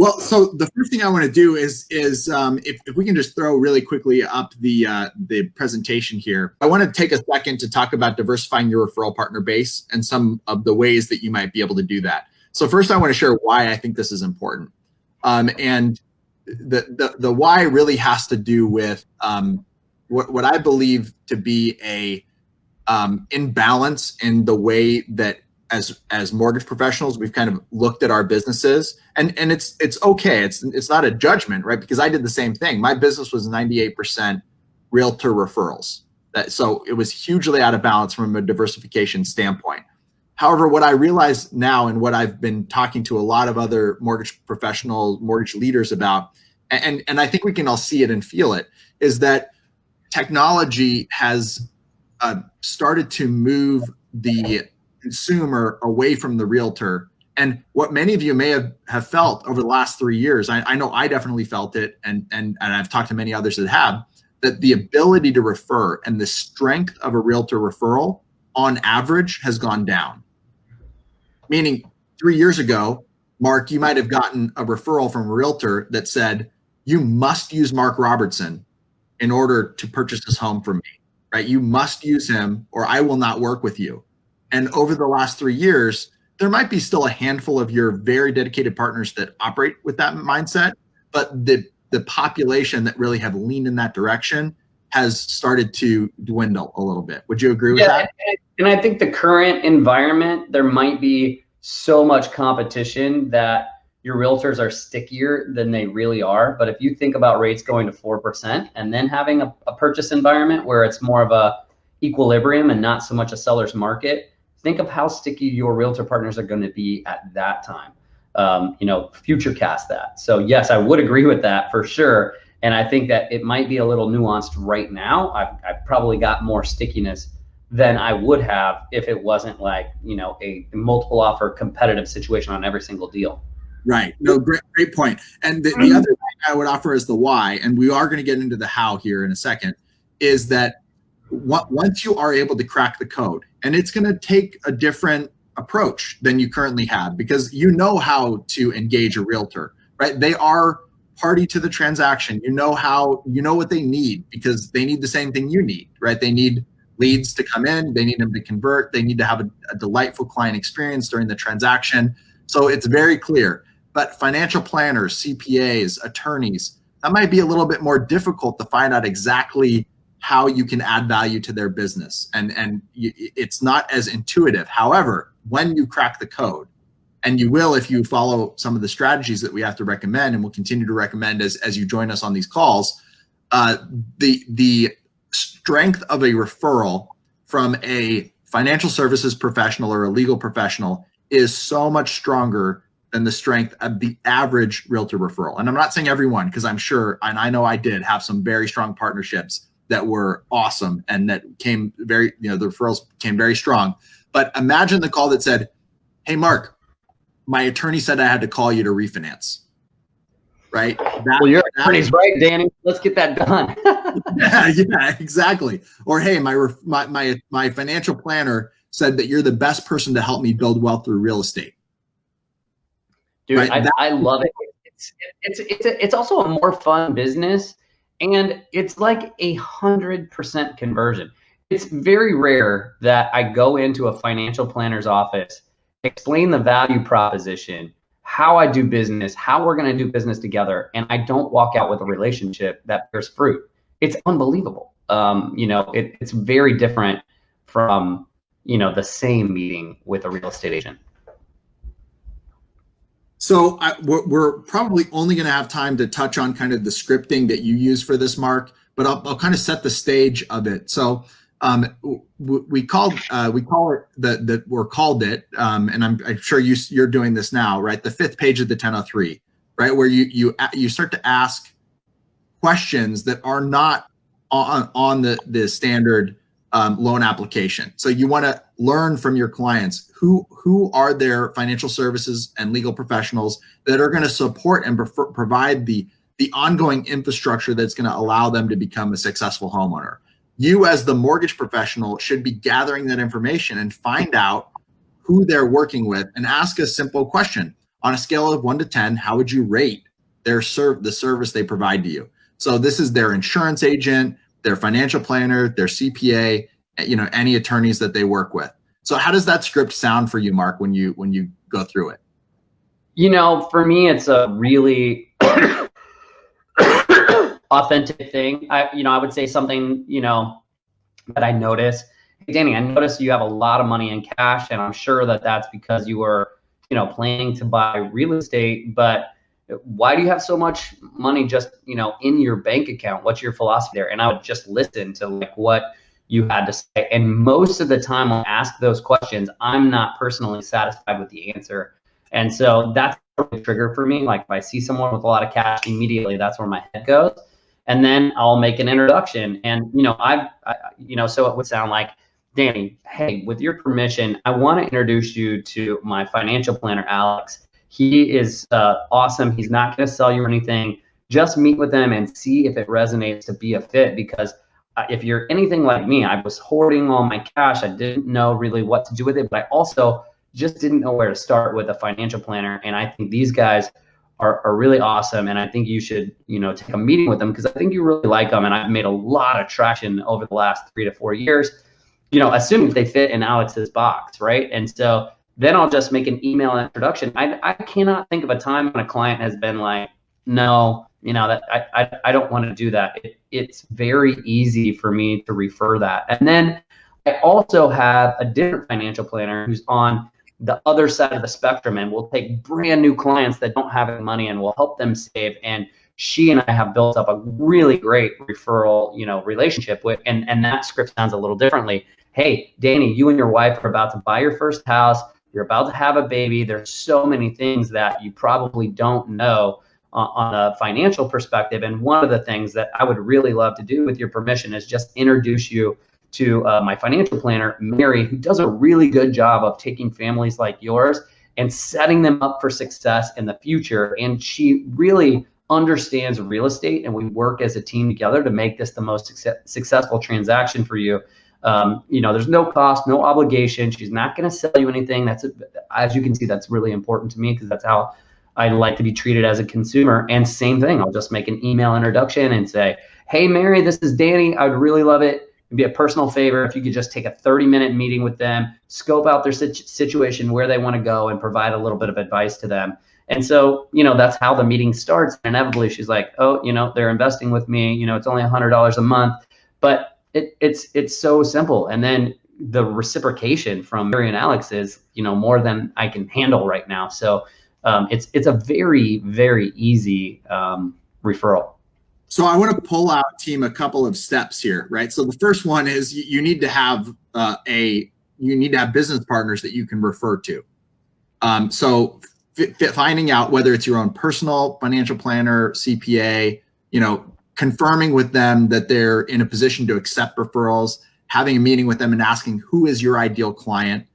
Well, so the first thing I want to do is if we can just throw really quickly up the presentation here. I want to take a second to talk about diversifying your referral partner base and some of the ways that you might be able to do that. So first, I want to share why I think this is important, and the why really has to do with what I believe to be a imbalance in the way that as mortgage professionals we've kind of looked at our businesses, and it's okay, it's not a judgment, right? Because I did the same thing. My business was 98% realtor referrals, so it was hugely out of balance from a diversification standpoint. However, what I realize now, and what I've been talking to a lot of other mortgage professionals, mortgage leaders about, and I think we can all see it and feel it, is that technology has started to move the consumer away from the realtor. And what many of you may have felt over the last 3 years, I know I definitely felt it, and I've talked to many others that have, that the ability to refer and the strength of a realtor referral on average has gone down. Meaning 3 years ago, Mark, you might have gotten a referral from a realtor that said, you must use Mark Robertson in order to purchase this home from me, right? You must use him or I will not work with you. And over the last 3 years, there might be still a handful of your very dedicated partners that operate with that mindset, but the population that really have leaned in that direction has started to dwindle a little bit. Would you agree with that? And I think the current environment, there might be so much competition that your realtors are stickier than they really are. But if you think about rates going to 4% and then having a purchase environment where it's more of a equilibrium and not so much a seller's market, think of how sticky your realtor partners are going to be at that time. Future cast that. So yes, I would agree with that for sure. And I think that it might be a little nuanced right now. I've probably got more stickiness than I would have if it wasn't like, a multiple offer competitive situation on every single deal. Right. No, great point. And the other thing I would offer as the why, and we are going to get into the how here in a second, is that once you are able to crack the code, and it's going to take a different approach than you currently have, because you know how to engage a realtor, right? They are party to the transaction. You know what they need, because they need the same thing you need, right? They need leads to come in, they need them to convert, they need to have a delightful client experience during the transaction. So it's very clear. But financial planners, CPAs, attorneys, that might be a little bit more difficult to find out exactly how you can add value to their business. And it's not as intuitive. However, when you crack the code, and you will if you follow some of the strategies that we have to recommend, and we'll continue to recommend as you join us on these calls, the strength of a referral from a financial services professional or a legal professional is so much stronger than the strength of the average realtor referral. And I'm not saying everyone, because I'm sure, and I know I did have some very strong partnerships that were awesome and that came the referrals came very strong. But imagine the call that said, hey, Mark, my attorney said I had to call you to refinance. Right? Well, your attorney's right, Danny. Let's get that done. yeah, exactly. Or hey, my financial planner said that you're the best person to help me build wealth through real estate. Dude, right? I love it. It's also a more fun business, and it's like 100% conversion. It's very rare that I go into a financial planner's office, explain the value proposition, how I do business, how we're going to do business together, and I don't walk out with a relationship that bears fruit. It's unbelievable. It's very different from, the same meeting with a real estate agent. So we're probably only going to have time to touch on kind of the scripting that you use for this, Mark, but I'll kind of set the stage of it. So we called it, and I'm sure you're doing this now, right? The 5th page of the 1003, right? Where you start to ask questions that are not on the standard loan application. So you want to learn from your clients who are their financial services and legal professionals that are going to support and provide the ongoing infrastructure that's going to allow them to become a successful homeowner. You as the mortgage professional should be gathering that information and find out who they're working with and ask a simple question. on a scale of 1 to 10, how would you rate the service they provide to you? So this is their insurance agent, their financial planner, their CPA, any attorneys that they work with. So how does that script sound for you, Mark, when you go through it? For me, it's a really authentic thing. I would say something, that I notice. Hey, Danny, I noticed you have a lot of money in cash, and I'm sure that that's because you were, planning to buy real estate, but why do you have so much money just, in your bank account? What's your philosophy there? And I would just listen to like what you had to say. And most of the time when I ask those questions, I'm not personally satisfied with the answer. And so that's a trigger for me. Like if I see someone with a lot of cash, immediately that's where my head goes. And then I'll make an introduction. And, so it would sound like, Danny, hey, with your permission, I want to introduce you to my financial planner, Alex. He is awesome. He's not going to sell you anything. Just meet with him and see if it resonates to be a fit. Because if you're anything like me, I was hoarding all my cash. I didn't know really what to do with it, but I also just didn't know where to start with a financial planner. And I think these guys are really awesome. And I think you should, take a meeting with them because I think you really like them. And I've made a lot of traction over the last 3 to 4 years, assuming they fit in Alex's box, right? And so then I'll just make an email introduction. I cannot think of a time when a client has been like, no, that I don't want to do that. It's very easy for me to refer that. And then I also have a different financial planner who's on the other side of the spectrum, and we'll take brand new clients that don't have any money and we'll help them save. And she and I have built up a really great referral, relationship with, and that script sounds a little differently. Hey, Danny, you and your wife are about to buy your first house. You're about to have a baby. There's so many things that you probably don't know on a financial perspective. And one of the things that I would really love to do with your permission is just introduce you to my financial planner, Mary, who does a really good job of taking families like yours and setting them up for success in the future. And she really understands real estate, and we work as a team together to make this the most successful transaction for you. There's no cost, no obligation. She's not going to sell you anything. As you can see, that's really important to me because that's how I like to be treated as a consumer. And same thing, I'll just make an email introduction and say, hey, Mary, this is Danny. I'd really love it. It'd be a personal favor if you could just take a 30-minute meeting with them, scope out their situation, where they want to go, and provide a little bit of advice to them. And so, that's how the meeting starts. And inevitably, she's like, oh, they're investing with me. It's only $100 a month. But it's so simple. And then the reciprocation from Mary and Alex is, more than I can handle right now. So it's a very, very easy referral. So I want to pull out, team, a couple of steps here, right? So the first one is you need to have business partners that you can refer to. So finding out whether it's your own personal financial planner, CPA, confirming with them that they're in a position to accept referrals, having a meeting with them and asking, who is your ideal client?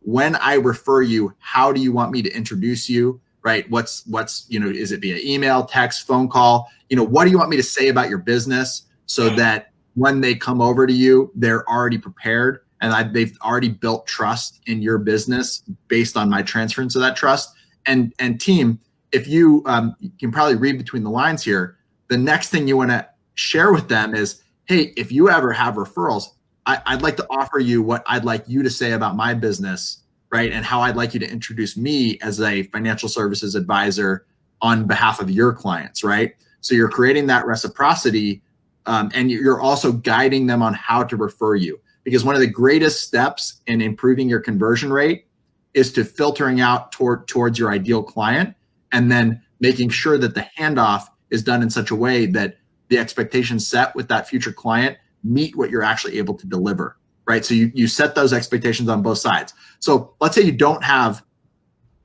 When I refer you, how do you want me to introduce you, right? What's is it via email, text, phone call? What do you want me to say about your business so that when they come over to you, they're already prepared and they've already built trust in your business based on my transference of that trust. And team, if you can probably read between the lines here, the next thing you want to share with them is, hey, if you ever have referrals, I'd like to offer you what I'd like you to say about my business, right? And how I'd like you to introduce me as a financial services advisor on behalf of your clients, right? So you're creating that reciprocity, and you're also guiding them on how to refer you. Because one of the greatest steps in improving your conversion rate is to filtering out towards your ideal client, and then making sure that the handoff is done in such a way that the expectations set with that future client meet what you're actually able to deliver, right? So you set those expectations on both sides. So let's say you don't have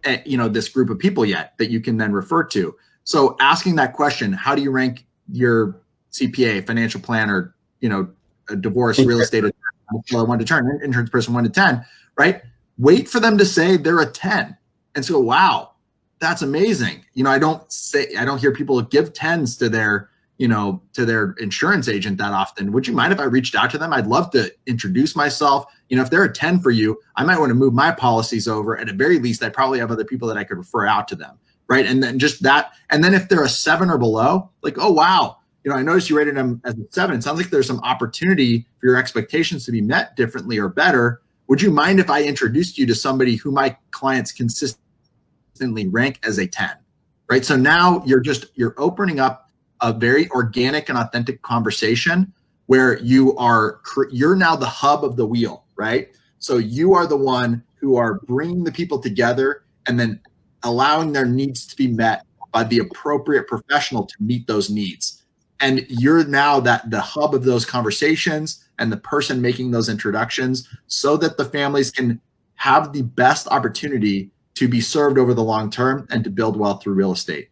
this group of people yet that you can then refer to. So asking that question, how do you rank your CPA, financial planner, a divorce, real estate, 1 to 10, insurance person 1 to 10, right? Wait for them to say they're a 10 and so, wow, that's amazing. I don't hear people give 10s to their, to their insurance agent that often. Would you mind if I reached out to them? I'd love to introduce myself. If they're a 10 for you, I might want to move my policies over. At the very least, I probably have other people that I could refer out to them. Right. And then just that. And then if they're a 7 or below, like, oh, wow, I noticed you rated them as a 7. It sounds like there's some opportunity for your expectations to be met differently or better. Would you mind if I introduced you to somebody who my clients consistently rank as a 10? Right. So now you're opening up a very organic and authentic conversation where you're now the hub of the wheel, right? So you are the one who are bringing the people together and then allowing their needs to be met by the appropriate professional to meet those needs. And you're now the hub of those conversations and the person making those introductions so that the families can have the best opportunity to be served over the long term and to build wealth through real estate.